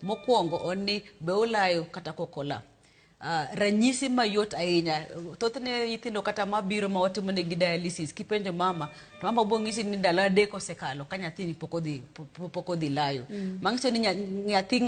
mokwongo oni be olayo kata kokola. Ranyisi mayot ahinya thothne nyithindo kata mabiro ma watimo negi dialysis kipenjo mama to mama bo ng'isi ni ndalo adek osekalo ka nyathini pok odhi layo. Mang'iso ni nyathi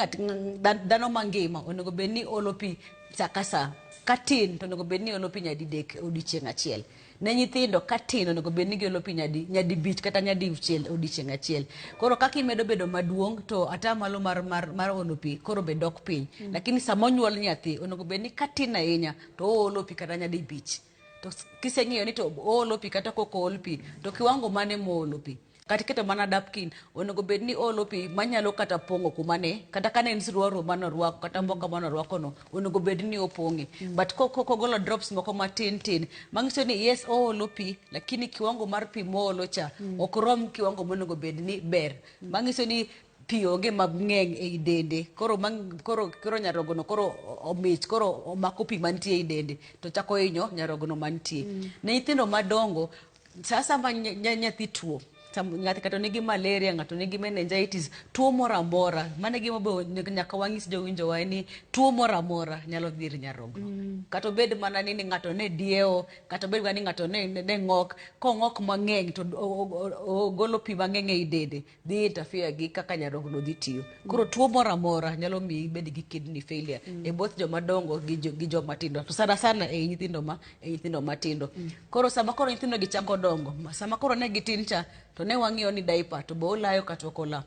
dhano mangima onego bed ni olo pi saka sa katin to onego bed ni olo pi nyadidek odiochieng' achiel. Ne nyithindo katin onego bed ni giolo pi nyadi bich kata nyadi uchiel odiochieng' achiel. Koro kaka imedo bedo maduong' to atamalo mar olo pi koro be dok piny. Lakini sama onyuol nyathi onego bed ni katin ahinya to oolo pi kata nyadi bich. To kiseng'iyo ni to oolo pi kata kok ool pi to kiwango mane moolo pi. Kata keto mana napkin onego bed ni olo pi manyalo kata pong'o kumane kata kane en siruaru manorwako kata mboka manorwako no onego bed ni opong'e. But kogolo drops moko matin tin mang'iso ni yes oolo pi lakini kiwango mar pi moolo cha ok rom kiwango monego bed ni ber. Mang'iso ni pi onge mang'eny ei dende koro nyarogono koro omich koro omako pi mantie ei dende to chako hinyo nyarogono mantie. Ne nyithindo madongo sasa ma nyathi tuo ng'ato kata nigi malaria, ng'ato nigi meningitis, tuo moro amora mane gima nyaka wang'is jowinjowa ni tuo moro amora nyalo dhir nyarogno. Kata obed mana ni ng'ato ne diewo, kata obed ni ng'ato ne ng'ok, kong'ok mang'eny to ogolo pi mang'eny ei dende dhi interfere gi kaka nyarogno dhi tiyo. Koro tuo moro amora nyalo miyo ibed gi kidney failure e both joma dongo gi joma tindo. To sana e nyithindo matindo. Koro sama koro nyithindo gi chako dongo, sama koro ne gitin cha to ne wang'iyo ni diaper to bo olayo kata okola.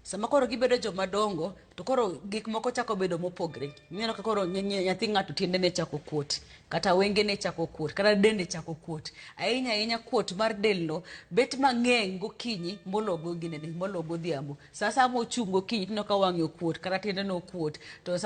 Sama koro gibedo joma dongo to koro gik moko chako bedo mopogre. Ineno ka koro nyathi ng'ato tiende ne chako kuot kata wenge ne chako kuot kata dende chako kuot. Ahinya kuot mar del no bet mang'eny gokinyi mologo godhiambo. Sama ochung gokinyi tineno ka wang'e okuot kata tiende no okuot to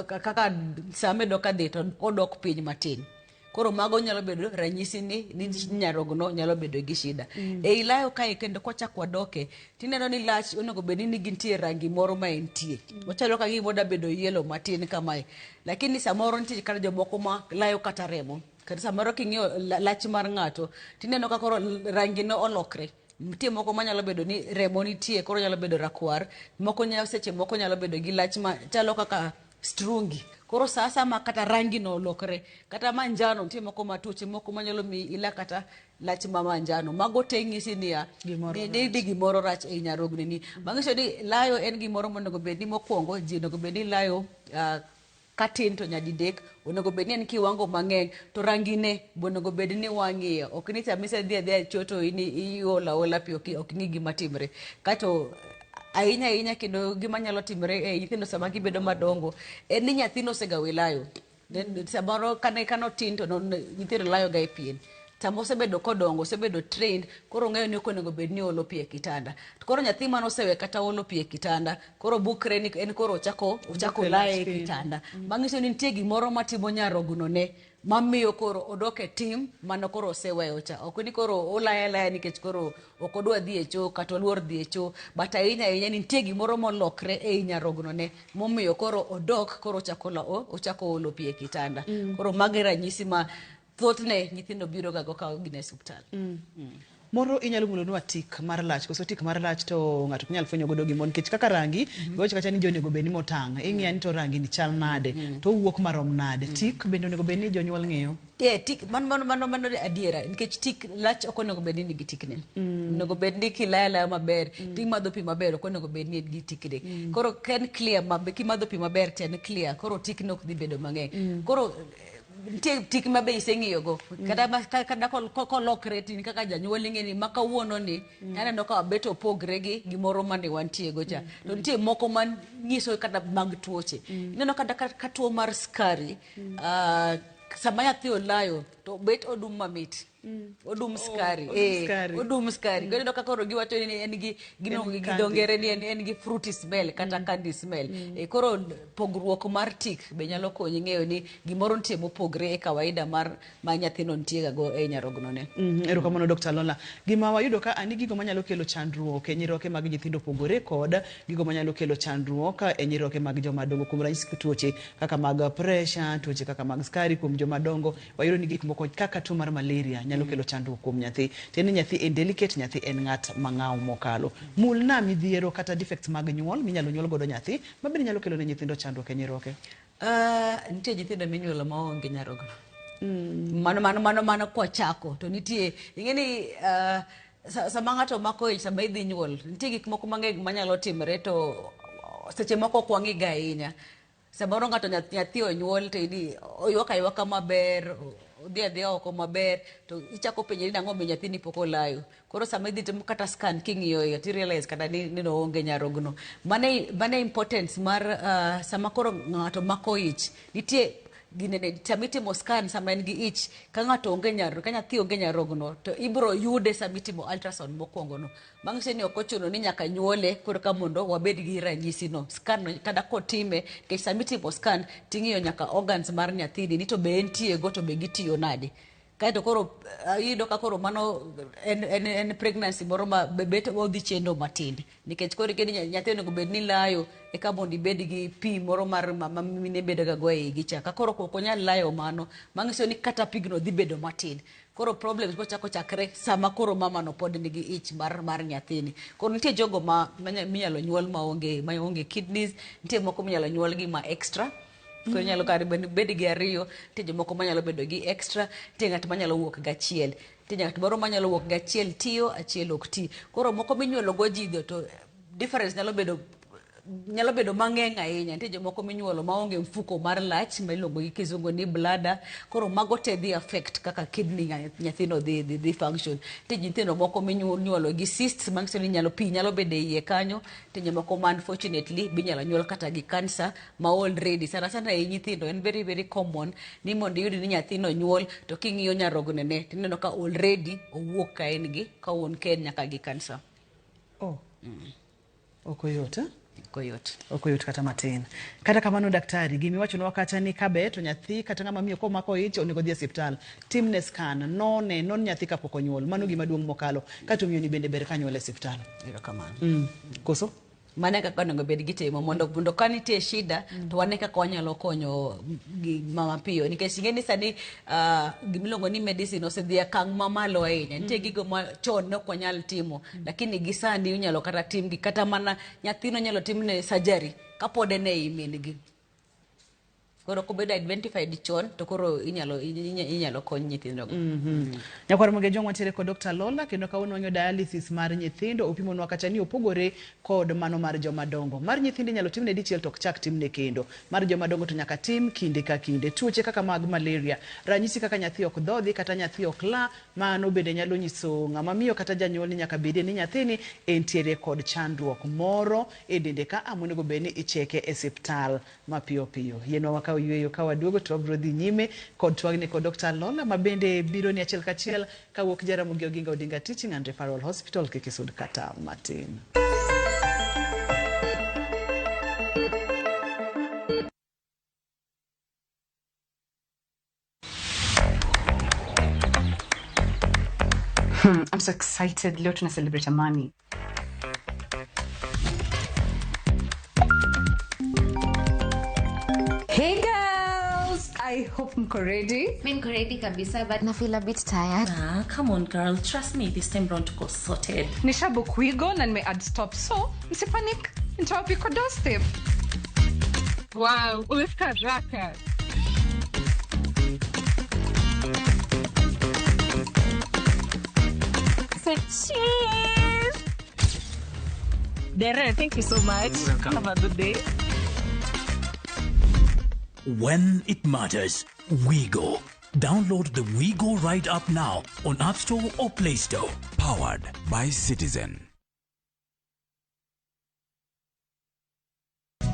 kaka sama medo kadhi to odok piny matin. Koro mago nyalo bedo ranyisi ni nyarogno nyalo bedo gi shida. E ilayo kae kendo kochak wadoke tineno ni lach onego bed ni gintie rangi moro ma entie. Ochalo ka gimo da bedo yellow matin kamae. Lakini samoro nitie kata jomoko ma layo kata remo. Kata samoro king'iyo lach mar ng'ato tineno ka koro rangi no olokre. Nitie moko manyalo bedo ni remo nitie koro nyalo bedo rakwar. Seche moko nyalo bedo gi lach ma chalo kaka strungi. Koro sasa ma kata rangi no lokre kata manjano nitie moko matuche moko manyalo mi ila kata lach ma manjano. Mago te ng'isi niya gimoro rach e nyarogni ni. Mang'iso ni layo en gimoro monego bed ni mokwongo ji onego bed ni layo katin to nyadidek onego bed ni en kiwango mang'eny to rangi ne onego bed ni wang'iyo. Ok ni samise dhi choto iola pi ok ng'i gima timre. Kato ahinya kendo gima nyalo timre e nyithindo sama gibedo madongo en ni nyathino osegawe layo. Samoro kano tin to nyithindo layo ga e pien. Sama osebedo kodongo, osebedo trained, koro ng'eyo ni ok onego bed ni olo pi e kitanda. To koro nyathi mane osewe kata olo pi e kitanda, koro bukre ni en koro ochako layo e kitanda. Mang'iso ni nitie gimoro matimo nyarogno ne mamiyo koro odok e tim mano koro oseweyo cha. Ok ni koro olaya nikech koro ok odwa dhi e cho kata oluor dhi e cho. But ahinya nitie gimoro molokre e nyarogno ne momiyo koro odok koro ochako olo pi e kitanda. Koro magi ranyisi ma thothne nyithindo biro ga go ka gin e osiptal. Moro inyalo mulonwa tik mar lach, koso tik mar lach to ng'ato nyalo fwenyo godo gimoro nikech kaka rangi goch kata ni jonego bed ni motang'. Ing'iya ni to rangi ni chal nade to wuok marom nade. Tik bende onego bed ni jonyuol ng'iyo. Tik mano adiera nikech tik lach ok onego bed ni nigi tikne. Onego bed ni kilala maber, timadho pi maber ok onego bed ni nigi tikne. Koro ken clear kimadho pi maber ten clear koro tikne ok dhi bedo mang'eny. Koro tik ma be iseng'iyo go kata kolokre tin kaka janyuol ing'eni ma kawuono ni aneno ka bet opogre gi gimoro mane wantie go cha. To nitie moko man nyiso kata mag tuoche. Ineno kata tuo mar skari sama nyathi olayo to bet odum mamit. Odum skari. Odum skari. Ineno ka koro giwacho ni en gi gidongere ni en gi fruity smell kata candy smell. Koro pogruok mar tik be nyalo konyi ng'eyo ni gimoro nitie mopogre e kawaida ma nyathino nitie go e nyarogno ne. Erokamano Dr. Lola. Gima wayudo ka ani gigo manyalo kelo chandruok e nyiroke mag nyithindo pogore kod gigo manyalo kelo chandruok e nyiroke mag joma dongo kuom ranyisi tuoche kaka mag pressure, tuoche kaka mag skari kuom joma dongo. Wayudo ni gik moko kaka tuo mar malaria nyalo kelo chandruok kuom nyathi. Tiende nyathi en delicate, nyathi en ng'at mang'aw mokalo. Mulna midhiero kata defects mag nyuol minyalo nyuol godo nyathi mabende nyalo kelo ne nyithindo chandruok e nyiroke. Nitie nyithindo minyuolo maonge nyarogno. Mano kwa chako to nitie ingeni sama ng'ato mako ich sama idhi nyuol nitie gik moko mang'eny manyalo timore to seche moko kwangi ga ahinya. Samoro ng'ato nyathi onyuol to idi oywaka ywaka maber odhi adhiya oko maber to ichako penjori nang'o mi nyathini pok olayo. Koro sama idhi timo kata scan king'iyo yo to realize kata ni oonge nyarogno. Mane importance mar sama koro ng'ato mako ich nitie ginene samitimo scan sama en gi ich ka ng'ato onge nyarogno ka nyathi onge nyarogno to ibro yude samitimo ultrasound mokwongo no. Bang'e ni ok ochuno ni nyaka nyuole koro ka mondo wabed gi ranyisi no. Scan kada kotime ke samitimo scan ting'iyo nyaka organs mar nyathini ni to be entie go to be gitiyo nade. Kaito koro iyudo ka koro mano en pregnancy moro ma bet odhi chendo matin nikech koro kedi nyathi onego bed ni layo e ka mondo ibed gi pi moro mar mama mine bedo ga go e igi cha ka koro ok onyal layo mano mang'iso ni kata pigno dhi bedo matin. Koro problems bochako chakre sama koro mama no pod nigi ich mar nyathini. Koro nitie jogo minyalo nyuol maonge kidneys, nitie moko minyalo nyuol gi ma extra. Koro nyalo kare bed gi ariyo, nitie jomoko manyalo bedo gi extra, nitie ng'at manyalo wuok gi achiel. Nitie ng'at moro manyalo wuok gi achiel tiyo, achiel ok ti. Koro moko minyuolo go ji to difference nyalo bedo mang'eny ahinya. Nitie jomoko minyuolo maonge mfuko mar lach ma iluongo gi kizungu ni bladder. Koro mago te dhi affect kaka kidney nyathino dhi function. Nitie nyithindo moko minyuolo gi cysts mang'iso ni pi nyalo bedo e iye kanyo. Nitie jomoko ma unfortunately binyalo nyuol kata gi cancer ma already sana e nyithindo en very very common ni mondo iyud ni nyathino nyuol to king'iyo nyarogno ne tineno ka already owuok ka en gi ka wuon ken nyaka gi cancer. Okoyot Koyot kata matin. Kata kamano daktari gimiwachonwa kata ni kabe to nyathi kata ng'ama miyo komako ich onego dhi e osiptal timne scan non nyathi kapok onyuol mano gima duong' mokalo kata miyo ni bende ber ka nyuol e osiptal. Erokamano. Koso mane kaka onego bed gitimo mondo ka nitie shida to wane kaka wanyalo konyo mama piyo nikech ing'eni sani gimiluongo ni medicine osedhi akang' mamalo ahinya. Nitie gigo ma chon ne ok wanyal timo lakini gi sani inyalo kata tim gi kata mana nyathino nyalo timne surgery kapod en ei min gi. Koro kobedo identified chon to koro inyalo kony nyithindo go. Nyakwar moge jongwa tere ko Dr. Lola kendo kawuono wanyo dialysis mar nyithindo opimonwa kata ni opogore kod mano mar joma dongo. Mar nyithindo nyalo timne dichiel to ok chak timne kendo. Mar joma dongo to nyaka tim kinde ka kinde. Tuoche kaka mag malaria, ranyisi kaka nyathi ok dhodhi kata nyathi ok la, mano bende nyalo nyiso ng'ama miyo kata janyuol ni nyaka bede ni nyathini entiere kod chandruok moro e dende ka amonego beni icheke e osiptal mapiyo piyo. Yenwa wakaw yueyo ka waduogo to wabro dhi nyime kod twagne kod Dr. Lola mabende biro ni achiel kachiel kawuok Jaramogi Oginga Odinga Teaching and Referral Hospital Kikisud kata matin. I'm so excited. Leo tuna celebrate Amani. Hey girls! I hope mko ready. Niko ready kabisa but I feel a bit tired. Come on girl, trust me, this time round tuko sorted. Nishabook Wigo na nime add stop so msipanic. Nitawapika doorstep. Wow, umefika raka. Cheers! Darren, thank you so much. Welcome. Have a good day. When it matters, Wigo. Download the Wigo right app now on App Store or Play Store. Powered by Citizen.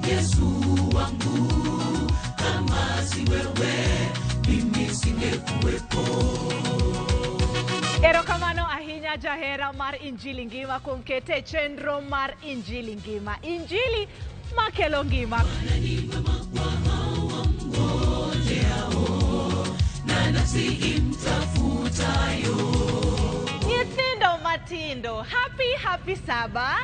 Yesu wangu, kama si wewe, mimi singekuwepo. Erokamano ahinya jahera mar Injili ngima kuom kete chenro mar Injili ngima. Injili makelo ngima. Nyithindo matindo, happy Sabbath.